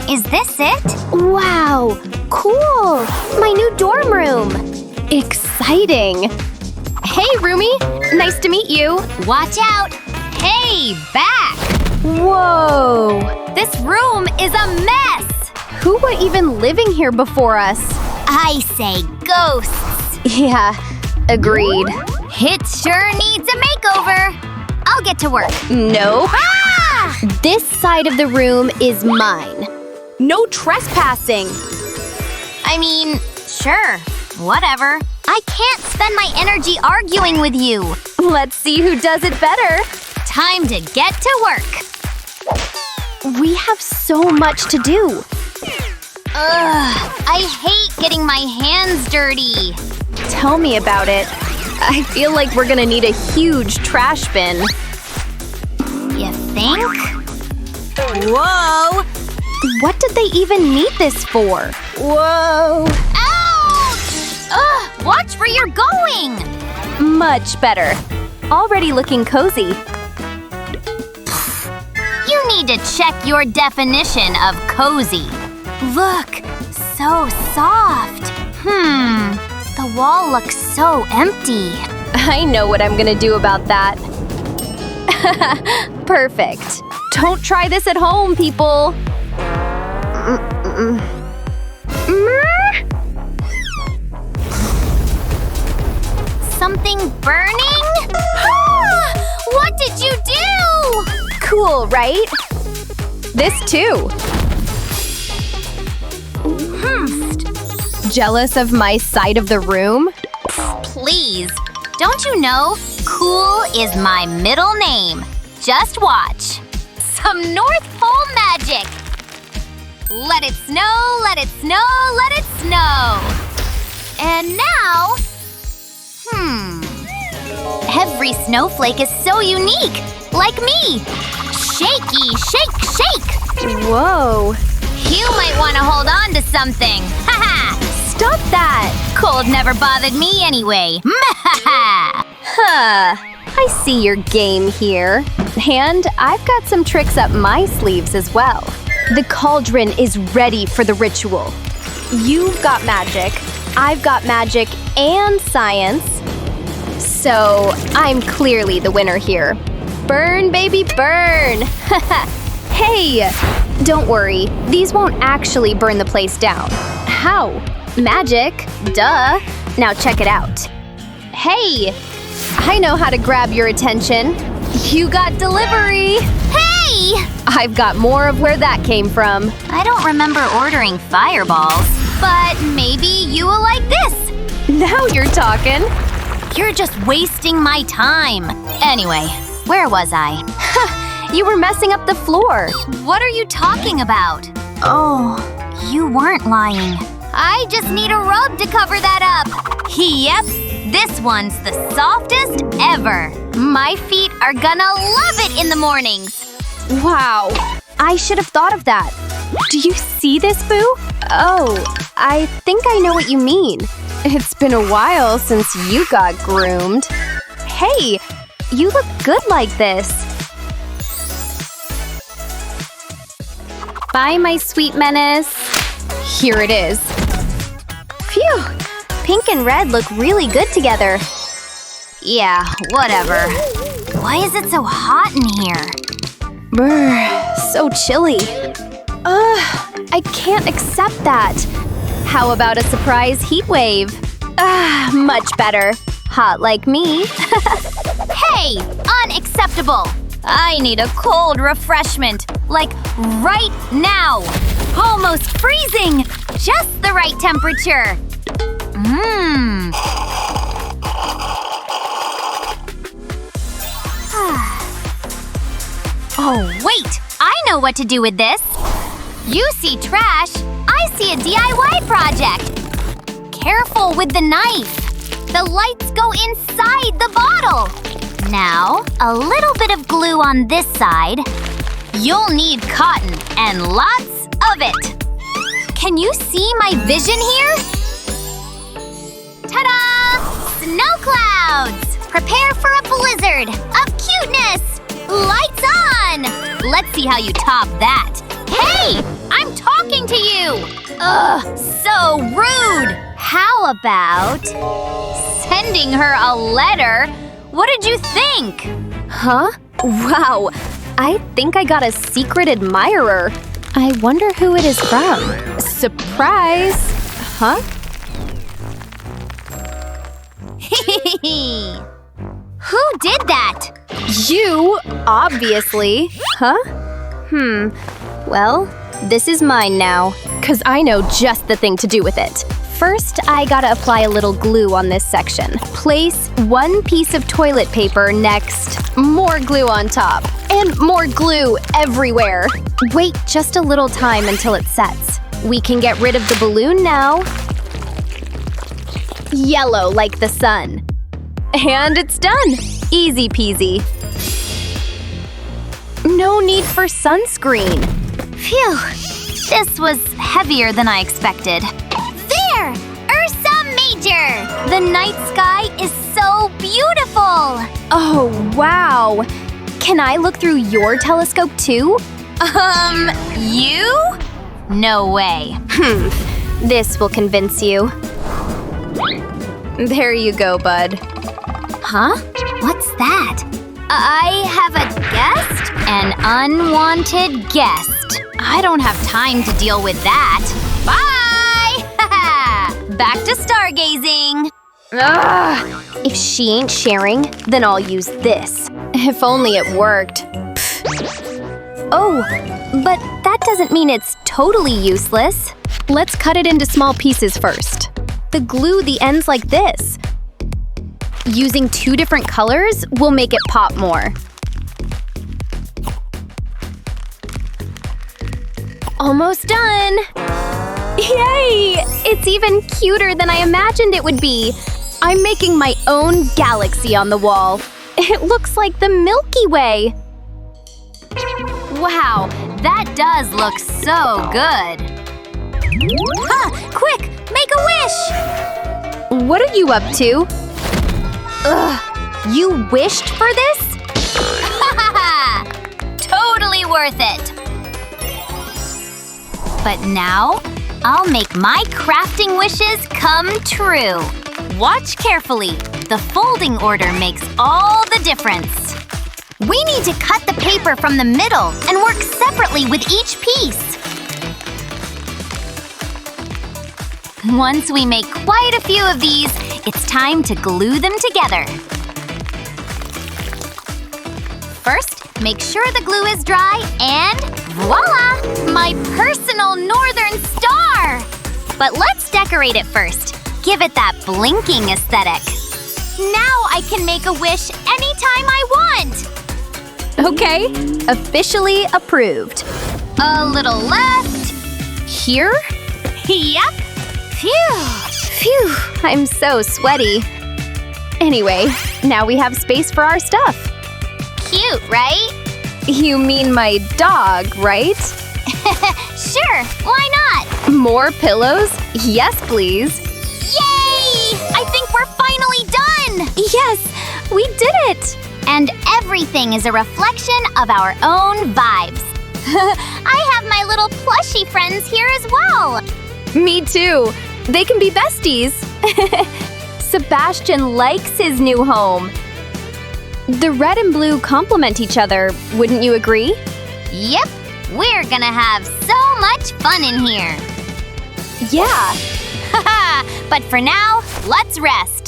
Is this it? Wow, cool! My new dorm room! Exciting! Hey, roomie! Nice to meet you! Watch out! Hey, back! Whoa! This room is a mess! Who was even living here before us? I say ghosts. Yeah, agreed. It sure needs a makeover. I'll get to work. No. Ah! This side of the room is mine. No trespassing! I mean, sure, whatever. I can't spend my energy arguing with you. Let's see who does it better. Time to get to work. We have so much to do. I hate getting my hands dirty. Tell me about it. I feel like we're gonna need a huge trash bin. You think? Whoa! What did they even need this for? Whoa! Ouch! Watch where you're going! Much better. Already looking cozy. You need to check your definition of cozy. Look, so soft. The wall looks so empty. I know what I'm gonna do about that. Perfect. Don't try this at home, people. Something burning? What did you do? Cool, right? This too. Jealous of my side of the room? Please, don't you know cool is my middle name? Just watch. Some North Pole magic. Let it snow, let it snow, let it snow. And now… Every snowflake is so unique, like me. Shaky, shake, shake. Whoa. You might want to hold on to something. Haha! Stop that! Cold never bothered me anyway. Huh. I see your game here. And I've got some tricks up my sleeves as well. The cauldron is ready for the ritual. You've got magic. I've got magic and science. So, I'm clearly the winner here. Burn, baby, burn! Hey! Don't worry, these won't actually burn the place down. How? Magic? Duh! Now check it out. Hey! I know how to grab your attention. You got delivery! Hey! I've got more of where that came from. I don't remember ordering fireballs, but maybe you will like this. Now you're talking. You're just wasting my time. Anyway, where was I? You were messing up the floor. What are you talking about? Oh. You weren't lying. I just need a rub to cover that up. Yep, this one's the softest ever. My feet are gonna love it in the mornings. Wow. I should have thought of that. Do you see this, Boo? Oh, I think I know what you mean. It's been a while since you got groomed. Hey, you look good like this. Bye, my sweet menace. Here it is. Phew! Pink and red look really good together. Yeah, whatever. Why is it so hot in here? Brr, so chilly. I can't accept that. How about a surprise heat wave? Much better. Hot like me. Hey, unacceptable! I need a cold refreshment, like right now. Almost freezing, just the right temperature. Oh, wait! I know what to do with this. You see trash, I see a DIY project. Careful with the knife. The lights go inside the bottle. Now, a little bit of glue on this side. You'll need cotton and lots of it. Can you see my vision here? Ta-da! Snow clouds! Prepare for a blizzard of cuteness! Lights on! Let's see how you top that. Hey! Hey! I'm talking to you! Ugh, so rude! How about sending her a letter? What did you think? Huh? Wow, I think I got a secret admirer. I wonder who it is from. Surprise! Huh? Who did that? You, obviously. Huh? Well, this is mine now, 'cause I know just the thing to do with it. First, I gotta apply a little glue on this section. Place one piece of toilet paper next. More glue on top. And more glue everywhere. Wait just a little time until it sets. We can get rid of the balloon now. Yellow like the sun. And it's done! Easy peasy. No need for sunscreen. Phew, this was heavier than I expected. There! Ursa Major! The night sky is so beautiful! Oh, wow! Can I look through your telescope too? You? No way. This will convince you. There you go, bud. Huh? What's that? I have a guest? An unwanted guest. I don't have time to deal with that. Bye! Back to stargazing. Ugh. If she ain't sharing, then I'll use this. If only it worked. Oh, but that doesn't mean it's totally useless. Let's cut it into small pieces first. The glue the ends like this. Using 2 different colors will make it pop more. Almost done! Yay! It's even cuter than I imagined it would be. I'm making my own galaxy on the wall. It looks like the Milky Way. Wow, that does look so good. Quick, make a wish! What are you up to? Ugh, you wished for this? Totally worth it. But now, I'll make my crafting wishes come true. Watch carefully. The folding order makes all the difference. We need to cut the paper from the middle and work separately with each piece. Once we make quite a few of these, it's time to glue them together. First, make sure the glue is dry and voila! My personal northern star! But let's decorate it first. Give it that blinking aesthetic. Now I can make a wish anytime I want! Okay, officially approved. A little left. Here? Yep. Phew. Phew, I'm so sweaty. Anyway, now we have space for our stuff. Cute, right? You mean my dog, right? Sure, why not? More pillows? Yes, please. Yay! I think we're finally done! Yes, we did it! And everything is a reflection of our own vibes. I have my little plushie friends here as well. Me too. They can be besties. Sebastian likes his new home. The red and blue complement each other, wouldn't you agree? Yep, we're gonna have so much fun in here. Yeah. But for now, let's rest.